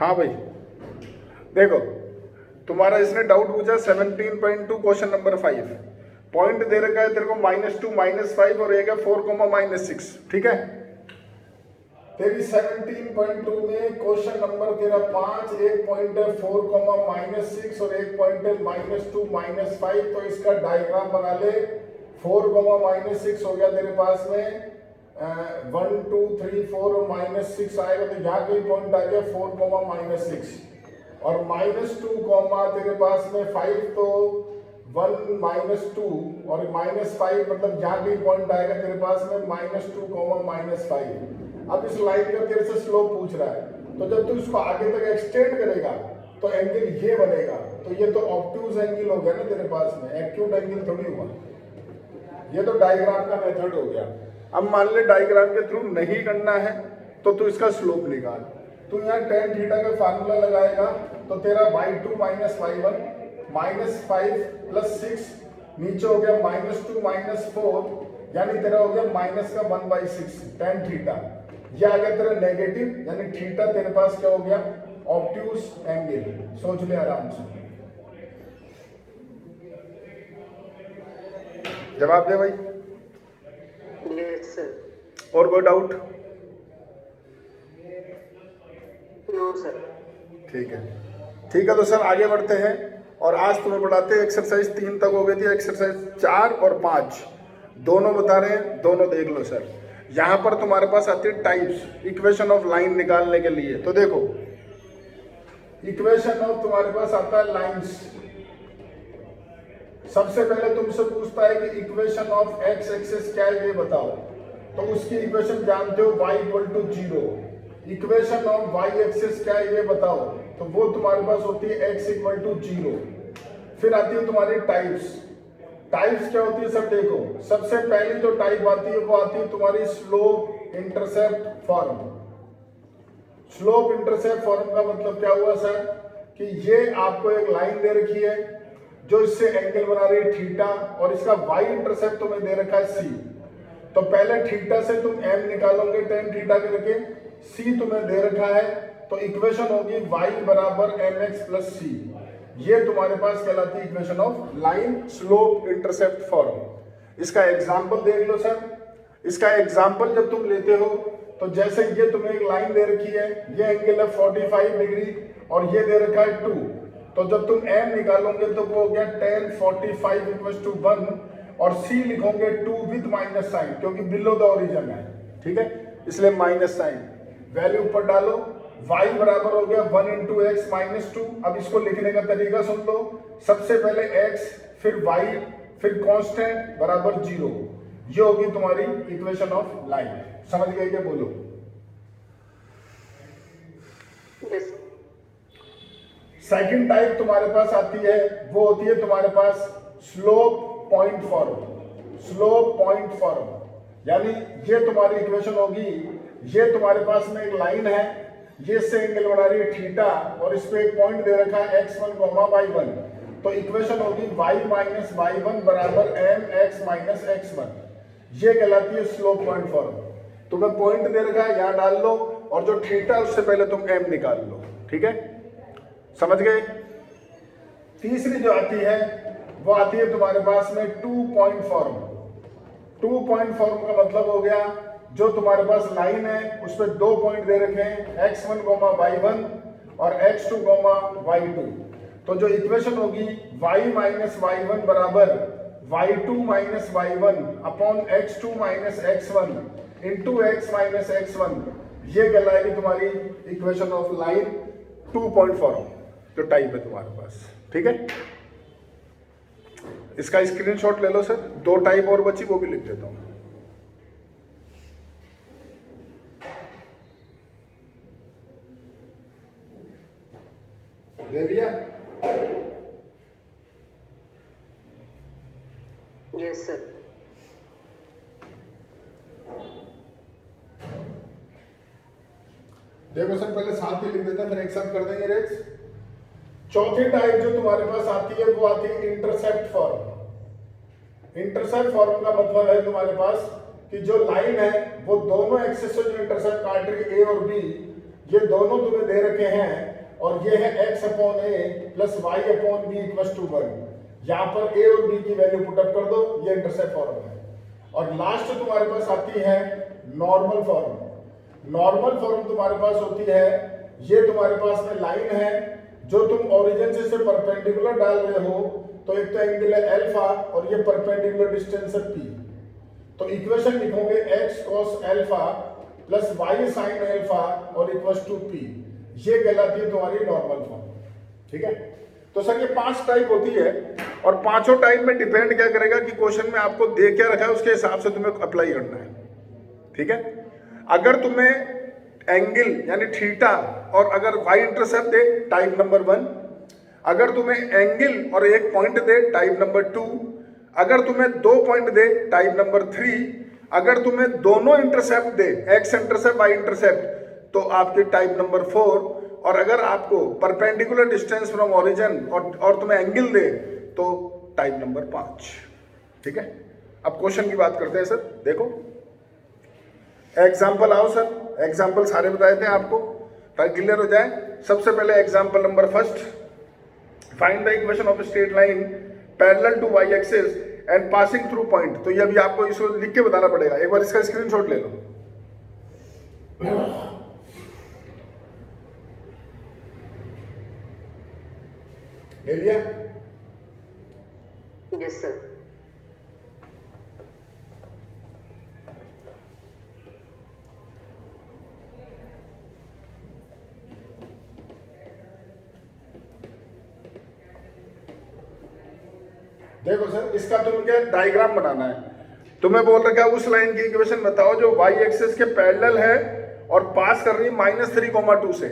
हाँ भाई देखो, तुम्हारा इसने डाउट पूछा 17.2 क्वेश्चन नंबर 5, पॉइंट दे रखा है तेरे को -2 -5 और एक है 4, -6, ठीक है। तेरी 17.2 में क्वेश्चन नंबर तेरा 5, एक पॉइंट है 4, -6 और एक पॉइंट है -2 -5, तो इसका डायग्राम बना ले। 4, -6 हो गया तेरे पास में 1 2 3 4 और -6 आएगा, तो यहाँ कोई पॉइंट आ गया 4, -6 और -2 तेरे पास में 5, तो 1 -2 और -5 मतलब यहाँ कोई पॉइंट आएगा तेरे पास में -2, -5। अब इस लाइन का तेरे से स्लोप पूछ रहा है, तो जब तू इसको आगे तक एक्सटेंड करेगा तो एंगल ये बनेगा, तो ये तो ऑब्ट्यूज एंगल हो गया ना तेरे पास में, एक्यूट एंगल थोड़ी हुआ। ये तो डायग्राम का मेथड हो गया। अब मान ले डायग्राम के थ्रू नहीं करना है तो तू इसका स्लोप निकाल। तू यहाँ tan थीटा का फार्मूला लगाएगा तो तेरा y2 - y1 -5 + 6 नीचे हो गया -2 - 4, यानी तेरा हो गया -1/6 tan थीटा। ये आ गया तेरा नेगेटिव, यानी थीटा तेरे पास क्या हो गया, ऑब्ट्यूज एंगल। सोच ले आराम से, जवाब दे भाई। Yes sir. और कोई डाउट? No sir. ठीक है तो सर आगे बढ़ते हैं और आज तुम्हें पढ़ाते हैं एक्सरसाइज 3 तक हो गई थी, एक्सरसाइज 4 और 5 दोनों बता रहे हैं, दोनों देख लो सर। यहाँ पर तुम्हारे पास आती है टाइप्स, इक्वेशन ऑफ लाइन निकालने के लिए। तो देखो इक्वेशन ऑफ तुम्हारे पास आता है लाइंस। सबसे पहले तुमसे पूछता है कि इक्वेशन ऑफ एक्स एक्सिस क्या है ये बताओ, तो उसकी इक्वेशन जानते हो y = 0। Equation of y axis क्या है ये बताओ, तो वो तुम्हारे पास होती है x = 0। फिर आती है तुम्हारी टाइप्स। टाइप्स क्या होती है सर, देखो सबसे पहली जो टाइप आती है वो आती है तुम्हारी slope intercept form. Slope intercept form का मतलब क्या हुआ सर, कि ये आपको एक लाइन दे रखी है जो इससे एंगल बना रही है थीटा, और इसका y इंटरसेप्ट तुम्हें दे रखा है c। तो पहले थीटा से तुम m निकालोगे tan थीटा करके, c तुम्हें दे रखा है, तो इक्वेशन होगी y = mx + c। ये तुम्हारे पास कहलाती है equation of line slope intercept form. इसका एग्जांपल देख लो सर। इसका एग्जांपल जब तुम लेते हो तो जैसे ये तुम्हें एक लाइन दे रखी है, ये एंगल है 45 डिग्री और ये दे रखा है 2, तो जब तुम m निकालोगे तो वो हो गया tan 45 = 1 और c लिखोगे 2 विद माइनस साइन, क्योंकि बिलो द ओरिजिन है, ठीक है, इसलिए माइनस साइन। वैल्यू ऊपर डालो, y बराबर हो गया 1 × x - 2। अब इसको लिखने का तरीका सुन लो, सबसे पहले x फिर y फिर कांस्टेंट बराबर 0। ये होगी तुम्हारी इक्वेशन ऑफ लाइन। समझ गए क्या, बोलो। यस। सेकंड टाइप तुम्हारे पास आती है, वो होती है तुम्हारे पास slope point form. Slope point form यानी ये तुम्हारी इक्वेशन होगी, ये तुम्हारे पास में एक लाइन है, ये से एंगल बना रही है थीटा और इस पे एक पॉइंट दे रखा है x1, y1, तो इक्वेशन होगी y - y1 = mx - x1। ये कहलाती है स्लोप पॉइंट फॉर्म। तुम्हें पॉइंट दे रखा है, यहाँ डाल लो, और जो थीटा उससे पहले तुम m निकाल लो, ठीक है, समझ गए। तीसरी जो आती है वो आती है तुम्हारे पास में 2 पॉइंट फॉर्म। 2 पॉइंट फॉर्म का मतलब हो गया, जो तुम्हारे पास लाइन है उस पर 2 पॉइंट दे रखे हैं x1, y1 और x2, y2। तो जो इक्वेशन होगी y - y1 बराबर y2 - y1 upon x2 - x1 into x - x1, ये कहलाएगी तुम्हारी equation of line 2 point form जो टाइप है तुम्हारे पास, ठीक है। इसका स्क्रीनशॉट ले लो सर। 2 टाइप और बची, वो भी लिख देता हूं। ले लिया? Yes sir. देखो सर, पहले साथ ही लिख देता, फिर एक साथ कर देंगे रेट्स। चौथी टाइप जो तुम्हारे पास आती है वो आती है इंटरसेप्ट फॉर्म। इंटरसेप्ट फॉर्म का मतलब है तुम्हारे पास कि जो लाइन है वो दोनों एक्सिस से जो इंटरसेप्ट काट रही है, ए और बी, ये दोनों तुम्हें दे रखे हैं और ये है x upon a plus y upon b equal to 1। यहाँ पर a और b की वैल्यू पुटअप कर दो, ये इंटरसेप्ट फॉर्म है। और लास्ट तुम्हारे पास आती है नॉर्मल फॉर्म। नॉर्मल फॉर्म तुम्हारे पास होती है, ये तुम्हारे पास में लाइन है जो तुम ओरिजिन से परपेंडिकुलर डाल रहे हो, तो एक तो एंगल है अल्फा और ये परपेंडिकुलर डिस्टेंस है p। तो इक्वेशन लिखोगे x cos alpha plus y sin alpha और इक्वल टू p। ये कहलाती है तुम्हारी नॉर्मल फॉर्म। ठीक है, तो सर ये 5 टाइप होती है और पांचों टाइप में डिपेंड क्या करेगा कि क्वेश्चन में आपको दे क्या रखा है, उसके हिसाब से तुम्हें अप्लाई करना है। ठीक है, अगर तुम्हें एंगल यानी थीटा और अगर y इंटरसेप्ट दे टाइप नंबर 1, अगर तुम्हें एंगल और एक पॉइंट दे टाइप नंबर 2, अगर तुम्हें 2 पॉइंट दे टाइप नंबर 3, अगर तुम्हें दोनों इंटरसेप्ट दे x इंटरसेप्ट y इंटरसेप्ट तो आपकी टाइप नंबर 4, और अगर आपको परपेंडिकुलर डिस्टेंस फ्रॉम ओरिजिन और तुम्हें एंगल दे तो टाइप नंबर 5। ठीक है, अब क्वेश्चन की बात करते हैं सर। देखो एग्जाम्पल आओ सर, एग्जाम्पल सारे बताए थे आपको ताकि क्लियर हो जाए। सबसे पहले example number first, find the equation of straight line parallel to y axis and passing through point. तो ये अभी आपको इसको लिख के बताना पड़ेगा, एक बार इसका स्क्रीनशॉट ले लो। ले लिया? Yes sir. देखो सर, इसका तुम्हें क्या डायग्राम बनाना है। तुम्हें बोल रखा है उस लाइन की इक्वेशन बताओ जो y एक्सिस के पैरेलल है और पास कर रही है -3,2 से।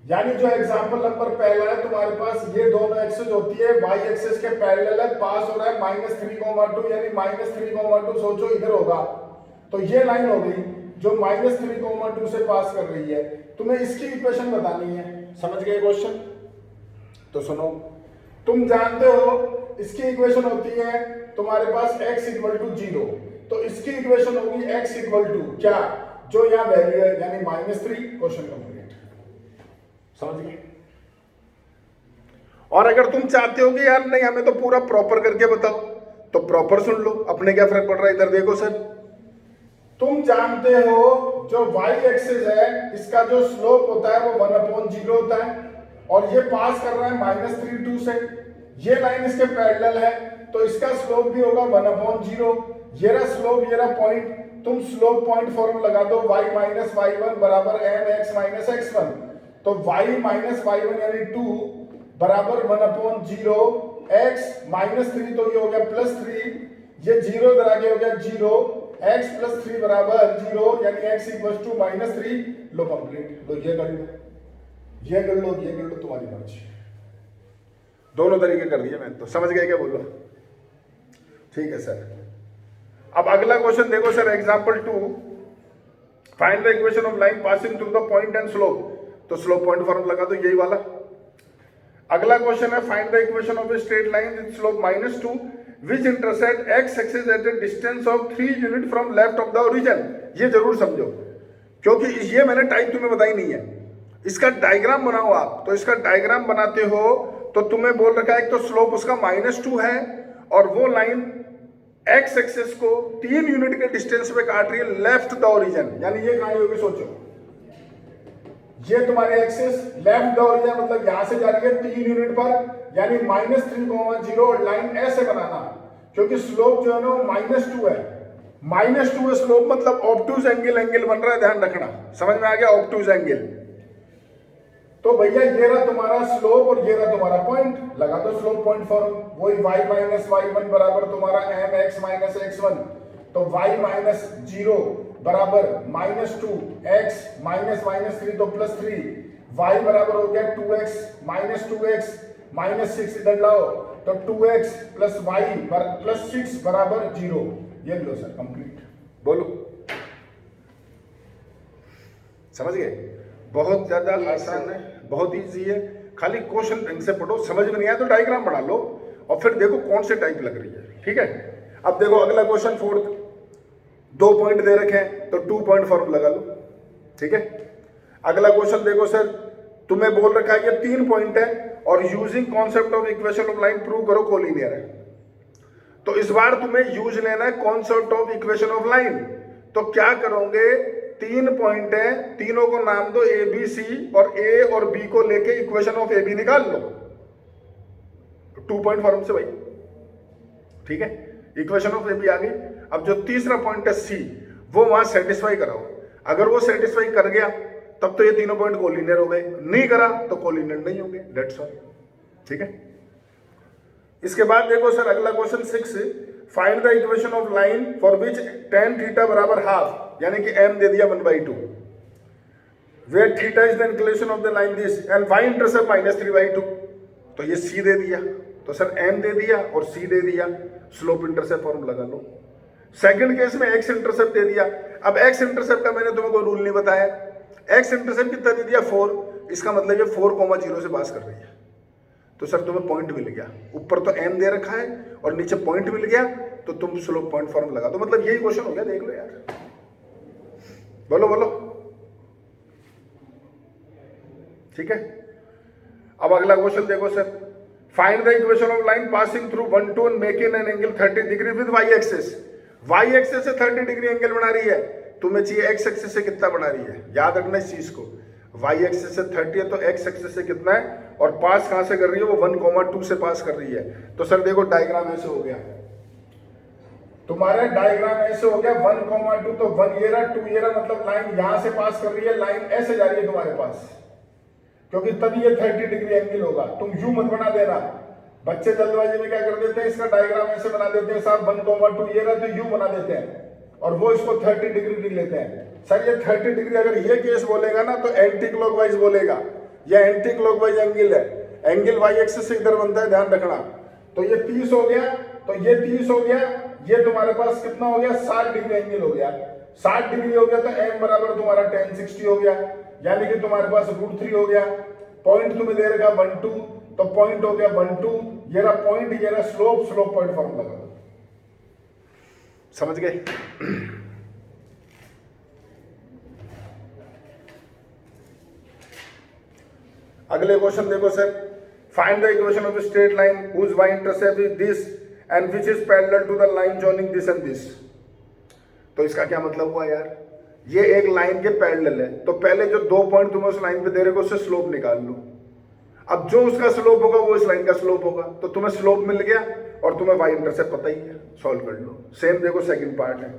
यानी जो एग्जांपल नंबर पहला है तुम्हारे पास, ये दोनों एक्सिस होती है, y एक्सिस के पैरेलल है, पास हो रहा है -3,2 यानी -3,2 सोचो इधर होगा, तो ये लाइन हो गई जो -3,2 से पास कर रही है। तुम्हें इसकी इक्वेशन बतानी है, समझ गए क्वेश्चन? तो सुनो, तुम जानते हो इसकी इक्वेशन होती है तुम्हारे पास x इक्वल टू 0, तो इसकी इक्वेशन होगी x इक्वल टू क्या, जो यहां वैल्यू है यानी -3। क्वेश्चन कंप्लीट, समझ गए? और अगर तुम चाहते हो कि यार नहीं हमें तो पूरा प्रॉपर करके बताओ, तो प्रॉपर सुन लो, अपने क्या फर्क पड़ रहा है। इधर देखो सर, तुम जानते हो जो y एक्सिस है इसका जो स्लोप होता है वो 1/0 होता है, और ये पास कर रहा है -3,2 से। ये लाइन इसके पैरेलल है तो इसका स्लोप भी होगा 1/0। ये रहा स्लोप, ये रहा पॉइंट। तुम स्लोप पॉइंट फॉर्म लगा दो, y माइनस y1 बराबर mx माइनस x1। तो y माइनस y1 यानी 2 बराबर 1/0 x माइनस 3, तो ये हो गया +3, ये 0 इधर आगे हो गया 0, x प्लस 3 बराबर 0 यानी x इक्वल टू -3। लो कंप्लीट, लो ये कर लो, ये कर लो, ये कर लो, तुम्हारी मर्जी। दोनों तरीके कर दिए मैंने, तो समझ गए क्या बोलो? ठीक है सर। अब अगला क्वेश्चन देखो sir, example 2, find the equation of line passing through the point and slope. तो स्लोप पॉइंट फॉर्म लगा दो, यही वाला। अगला क्वेश्चन है find the equation of a straight line with slope -2 which intersect x axis at a distance of 3 unit from left of the origin. ये जरूर समझो क्योंकि ये मैंने टाइप तुम्हें बताई नहीं है। इसका डायग्राम बनाओ आप, तो इसका डायग्राम बनाते हो तो तुम्हें बोल रखा है एक तो स्लोप उसका -2 है और वो लाइन x एक्सिस को 3 यूनिट के डिस्टेंस पे काट रही है लेफ्ट द ओरिजिन। यानी ये कहानी होगी, सोचो ये तुम्हारी एक्सिस लेफ्ट द ओरिजिन मतलब यहां से जा रही है 3 यूनिट पर, यानी -3,0 और लाइन ऐसे बनाना, क्योंकि स्लोप जो है ना -2 है। -2 है स्लोप मतलब ऑब्टूज एंगल बन रहा है, ध्यान रखना। समझ में आ गया? ऑब्टूज एंगल। तो भैया ये रहा तुम्हारा स्लोप और ये रहा तुम्हारा पॉइंट, लगा दो स्लोप पॉइंट फॉर्म। वही y माइनस y1 बराबर तुम्हारा mx माइनस x1, तो y माइनस 0 बराबर -2 x माइनस -3 तो +3, y बराबर हो गया 2x माइनस 2x माइनस 6 इधर लाओ तो 2x प्लस y प्लस 6 बराबर 0। ये लो सर कंप्लीट। बोलो, समझ गए? बहुत ज्यादा आसान है, बहुत इजी है, खाली क्वेश्चन ढंग से पढ़ो। समझ में नहीं आया तो डायग्राम बना लो और फिर देखो कौन से टाइप लग रही है। ठीक है, अब देखो अगला क्वेश्चन 4, 2 पॉइंट दे रखे हैं तो 2 पॉइंट फॉर्म लगा लो। ठीक है, अगला क्वेश्चन देखो सर, तुम्हें बोल रखा है ये 3 पॉइंट है और using concept of equation of line prove करो कोलिनियर है। तो इस बार तुम्हें यूज लेना है concept of equation of line. तो क्या करोगे, 3 पॉइंट है, तीनों को नाम दो ए बी सी और ए और बी को लेके इक्वेशन ऑफ ए बी निकाल लो 2 पॉइंट फॉर्म से भाई। ठीक है, इक्वेशन ऑफ ए बी आ गई। अब जो तीसरा पॉइंट है सी, वो वहां सेटिस्फाई कराओ। अगर वो सेटिस्फाई कर गया तब तो ये तीनों पॉइंट कोलिनियर हो गए, नहीं करा तो कोलिनियर नहीं होंगे, दैट्स ऑल। ठीक है, इसके बाद देखो सर अगला question 6, find the equation of line for which tan theta बराबर हाफ, यानी कि m दे दिया 1/2, where theta is the inclination of the line this and y intercept -3/2। तो ये c दे दिया, तो सर m दे दिया और c दे दिया, स्लोप इंटरसेप्ट फॉर्मूला लगा लो। सेकंड केस में x इंटरसेप्ट दे दिया। अब x इंटरसेप्ट का मैंने तुम्हें कोई रूल नहीं बताया, x इंटरसेप्ट कितना दे दिया 4, इसका मतलब ये 4,0 से पास कर रही है। तो सर तुम्हें पॉइंट मिल गया, ऊपर तो m दे रखा है और नीचे पॉइंट मिल गया, तो तुम स्लोप पॉइंट फॉर्म लगा दो। मतलब यही क्वेश्चन हो गया, देख लो यार, बोलो बोलो। ठीक है, अब अगला क्वेश्चन देखो sir, find the equation of line passing through 1, 2 and making an angle 30 degree with y axis. y axis से 30 डिग्री एंगल बना रही है, तुम्हें चाहिए x एक्सिस से कितना बना रही है। याद रखना इस चीज को, y एक्सिस से 30 है तो x एक्सिस से कितना है, और पास कहां से कर रही है, वो 1,2 से पास कर रही है। तो सर देखो डायग्राम ऐसे हो गया, तुम्हारा डायग्राम ऐसे हो गया 1,2, तो 1 ये रहा, 2 ये रहा, मतलब लाइन यहां से पास कर रही है, लाइन ऐसे जा रही है तुम्हारे पास, क्योंकि तभी ये 30 डिग्री एंगल होगा। तुम यू मत बना देना, बच्चे जल्दबाजी में क्या कर देते हैं, इसका डायग्राम ऐसे बना देते हैं, साहब 1,2 ये रहा तो यू बना देते हैं और वो इसको 30 डिग्री लिख लेते हैं। सर ये 30 डिग्री अगर ये केस बोलेगा ना तो एंटी क्लॉकवाइज बोलेगा, ये एंटी क्लॉकवाइज एंगल है, एंगल वाई एक्सिस से इधर बनता है, ध्यान रखना। तो ये 30 हो गया, तो ये 30 हो गया, ये तुम्हारे पास कितना हो गया, 60 डिग्री एंगल हो गया। 60 डिग्री हो गया तो m बराबर तुम्हारा tan 60 हो गया, यानी कि तुम्हारे पास √3 हो गया। पॉइंट तुम्हें दे रखा 1, 2, तो पॉइंट हो गया 1, 2, ये रहा पॉइंट, ये रहा स्लोप, स्लोप पॉइंट फॉर्म लगा। समझ गए? अगले क्वेश्चन देखो sir, find the equation of straight line whose y intercept is this and which is parallel to the line joining this and this. तो इसका क्या मतलब हुआ यार, ये एक लाइन के पैरेलल है, तो पहले जो 2 पॉइंट तुम्हें उस लाइन पे दे रहे हो उससे स्लोप निकाल लो। अब जो उसका स्लोप होगा वो इस लाइन का स्लोप होगा, तो तुम्हें स्लोप मिल गया और तुम्हें y इंटरसेप्ट पता ही है, सॉल्व कर लो। सेम देखो सेकंड पार्ट है,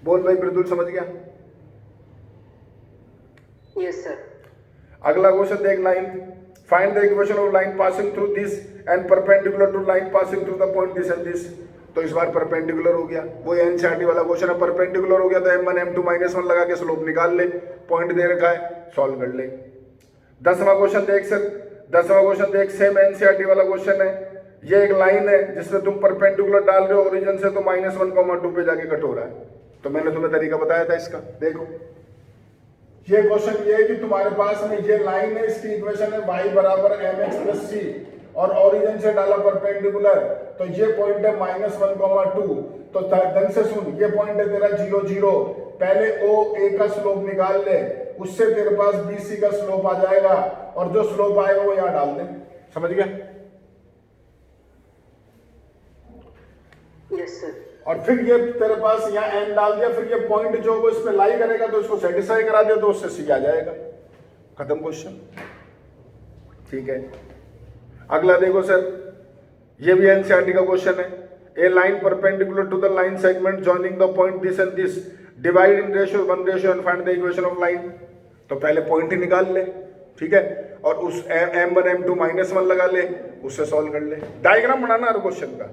बोल भाई मृदुल समझ गया? Yes sir. अगला क्वेश्चन देख, line find the equation of line passing through this and perpendicular to line passing through the point this and this. तो इस बार परपेंडिकुलर हो गया, वो एनसीईआरटी वाला क्वेश्चन है, परपेंडिकुलर हो गया तो m1 m2 -1 लगा के स्लोप निकाल ले, पॉइंट दे रखा है, सॉल्व कर ले। 10वां क्वेश्चन देख सर, 10वां क्वेश्चन देख, सेम एनसीईआरटी वाला क्वेश्चन है। ये एक लाइन है जिसमें तुम परपेंडिकुलर डाल रहे हो ओरिजिन से, तो -1,2 पे जाके कट हो रहा है। तो मैंने तुम्हें तरीका बताया था इसका, देखो ये क्वेश्चन ये है कि तुम्हारे पास में ये लाइन है, इसकी इक्वेशन है y बराबर mx + c और ओरिजिन से डाला परपेंडिकुलर, तो ये पॉइंट है -1,2। तो ढंग से सुन, ये पॉइंट है तेरा 0, 0। पहले OA का स्लोप निकाल ले, उससे तेरे पास BC का स्लोप आ जाएगा और जो स्लोप आएगा वो यहां डाल दे। समझ गया? Yes sir. और फिर ये तेरे पास यहाँ n डाल दिया, फिर ये पॉइंट जो वो इस पे लाई करेगा तो इसको सेटिस्फाई करा दिया, तो उससे C आ जाएगा, खत्म क्वेश्चन। ठीक है, अगला देखो सर, ये भी एनसीईआरटी का क्वेश्चन है। A line perpendicular to the line segment joining the point this and this, divide in ratio 1 ratio and find the equation of line. तो पहले पॉइंट ही निकाल ले, ठीक है, और उस m1 m2 -1 लगा ले, उससे सॉल्व कर ले। डायग्राम बनाना हर क्वेश्चन का।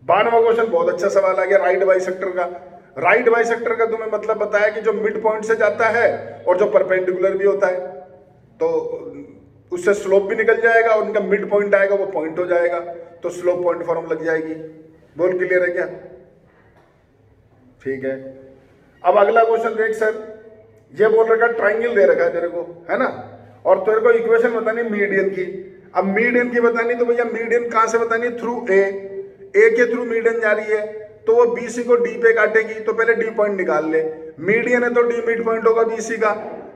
12वां क्वेश्चन बहुत अच्छा सवाल आ गया, राइट बाइसेक्टर का। राइट बाइसेक्टर का तुम्हें मतलब बताया कि जो मिड पॉइंट से जाता है और जो परपेंडिकुलर भी होता है, तो उससे स्लोप भी निकल जाएगा और उनका मिड पॉइंट आएगा, वो पॉइंट हो जाएगा, तो स्लोप पॉइंट फॉर्म लग जाएगी। बोल क्लियर है क्या? ठीक है, अब अगला क्वेश्चन देख सर, ये बोल रखा ट्राइंगल दे रखा है तेरे को, है ना, और तेरे को इक्वेशन बतानी मीडियन की। अब मीडियन की बतानी, तो भैया मीडियन कहां से बतानी? थ्रू ए के थ्रू मीडियन जा रही है, तो वो BC को D पे काटेगी, तो पहले D पॉइंट निकाल ले। मीडियन है तो D मिड पॉइंट होगा BC का,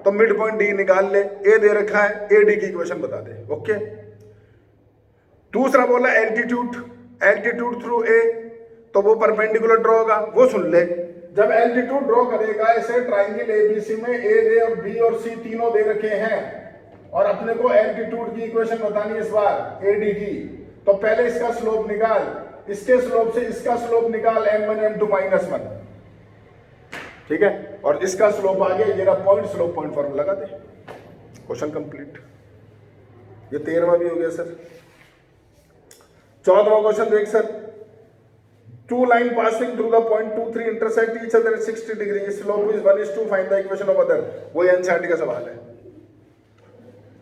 तो मिड पॉइंट डी निकाल ले, ए दे रखा है, ए डी की इक्वेशन बता दे। ओके, दूसरा बोला एल्टीट्यूड, एल्टीट्यूड थ्रू ए, तो वो परपेंडिकुलर ड्रॉ होगा, वो सुन ले। जब एल्टीट्यूड ड्रॉ करेगा ऐसे ट्राइंगल एबीसी में ए और बी और सी तीनों दे रखे हैं और अपने को एल्टीट्यूड की इक्वेशन बतानी है इस बार एडी की, तो पहले इसका स्लोप निकाल, इसके स्लोप से इसका स्लोप निकाल m1 m2 -1, ठीक है, और इसका स्लोप आ गया ये रहा पॉइंट, स्लोप पॉइंट फॉर्मूला लगा दे, क्वेश्चन कंप्लीट। ये 13वां भी हो गया सर। 14वां क्वेश्चन देख sir, two line passing through the point 2 3 intersect each other at 60 degree, slope is 1:2, find the equation of other। वही एनसीईआरटी का सवाल है,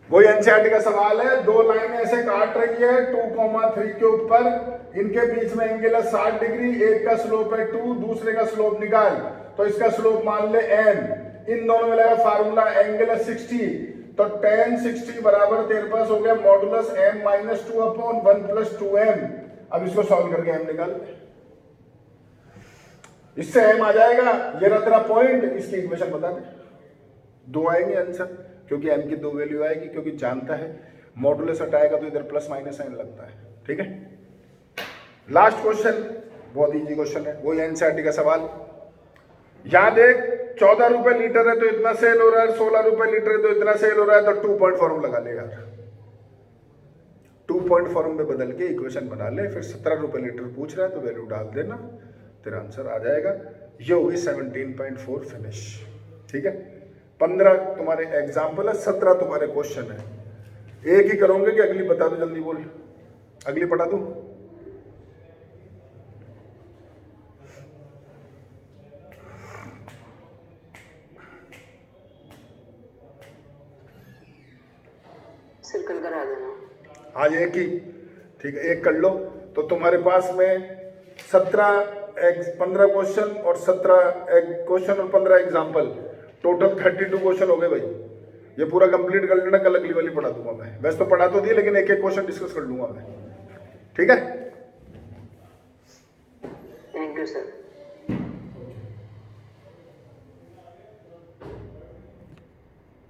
वही एनसीईआरटी का सवाल है। दो लाइन ऐसे काट रही है 2,3 के ऊपर, इनके बीच में एंगल है 60 डिग्री, एक का स्लोप है 2, दूसरे का स्लोप निकाल, तो इसका स्लोप मान ले n, इन दोनों में लगा फार्मूला, एंगल है 60, तो tan 60 बराबर तेरे पास हो गया मॉडुलस m - 2 अपॉन 1 + 2m। अब इसको सॉल्व करके m निकाल, इससे m आ जाएगा, ये रहा तेरा पॉइंट, इसकी इक्वेशन बता दे। दो आएंगे आंसर, क्योंकि m की दो वैल्यू आएगी, क्योंकि जानता है मॉडुलस हटाएगा तो इधर प्लस माइनस साइन लगता है, ठीक है। लास्ट क्वेश्चन बहुत इजी क्वेश्चन है, वही एनसीईआरटी का सवाल। यहां देख 14 रुपए लीटर है तो इतना सेल हो रहा है, 16 रुपए लीटर है तो इतना सेल हो रहा है, तो 2 पॉइंट फॉर्म लगा ले यार, 2 पॉइंट फॉर्म में बदल के इक्वेशन बना ले, फिर 17 रुपए लीटर पूछ रहा है तो वैल्यू डाल देना, तेरा आंसर आ जाएगा। ये होगी 17.4 फिनिश, ठीक है। 15 तुम्हारे एग्जाम्पल है, 17 तुम्हारे क्वेश्चन है। एक ही करोगे कि अगली बता दो, जल्दी बोल, अगली पढ़ा दूं? सर्कल करा देना आज एक ही, ठीक है, एक कर लो। तो तुम्हारे पास में 15 क्वेश्चन और 17 क्वेश्चन और 15 एग्जाम्पल, टोटल 32 क्वेश्चन हो गए भाई। ये पूरा कंप्लीट कर लेना, कल अगली वाली पढ़ा दूंगा मैं। वैसे तो पढ़ा तो दिए, लेकिन एक एक क्वेश्चन डिस्कस कर लूंगा मैं, ठीक है। Thank you sir.